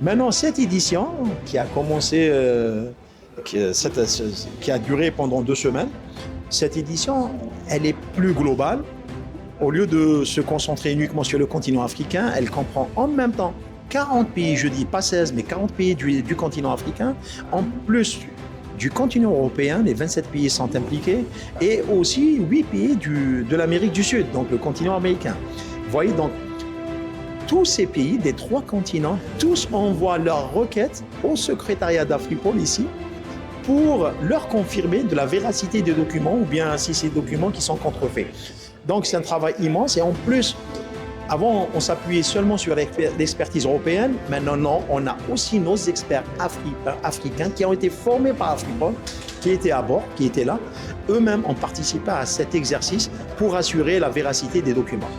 Maintenant, cette édition qui a commencé, qui a duré pendant 2 semaines, cette édition, elle est plus globale. Au lieu de se concentrer uniquement sur le continent africain, elle comprend en même temps 40 pays, je dis pas 16, mais 40 pays du continent africain, en plus du continent européen, les 27 pays sont impliqués, et aussi 8 pays de l'Amérique du Sud, donc le continent américain. Vous voyez, donc, tous ces pays des 3 continents, tous envoient leurs requêtes au secrétariat d'Afripol ici, pour leur confirmer de la véracité des documents, ou bien si c'est des documents qui sont contrefaits. Donc c'est un travail immense, et en plus, avant on s'appuyait seulement sur l'expertise européenne, maintenant non, on a aussi nos experts africains qui ont été formés par Afripol, qui étaient à bord, qui étaient là, eux-mêmes ont participé à cet exercice pour assurer la véracité des documents.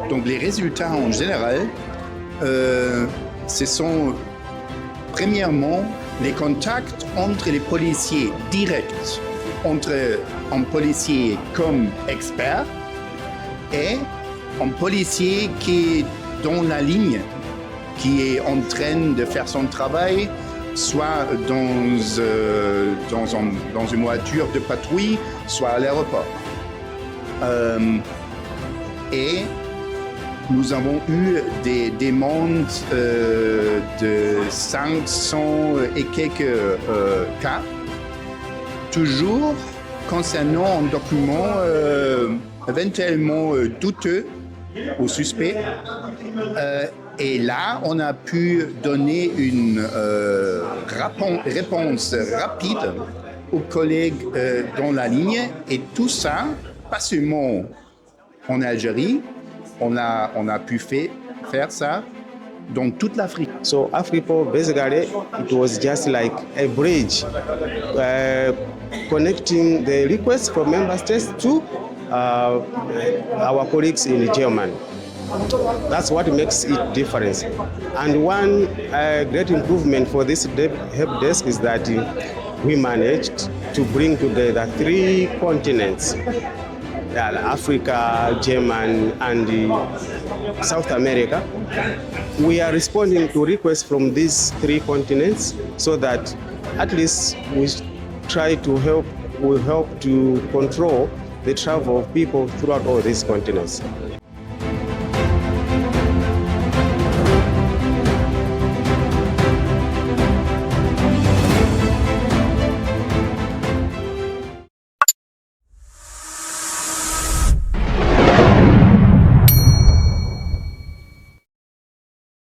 Donc les résultats en général, ce sont premièrement les contacts entre les policiers directs, entre un policier comme expert et un policier qui est dans la ligne, qui est en train de faire son travail, soit dans une voiture de patrouille, soit à l'aéroport. Et nous avons eu des demandes de 500 et quelques cas, toujours concernant un document éventuellement douteux ou suspect. Et là, on a pu donner une réponse rapide aux collègues dans la ligne. Et tout ça, pas seulement en Algérie, on a pu faire ça dans toute l'Afrique. So Afripol, basically, it was just like a bridge connecting the requests from member states to our colleagues in Germany. That's what makes it different. And one great improvement for this help desk is that we managed to bring together 3 continents. Africa, Germany, and South America. We are responding to requests from these 3 continents so that at least we try to help to control the travel of people throughout all these continents.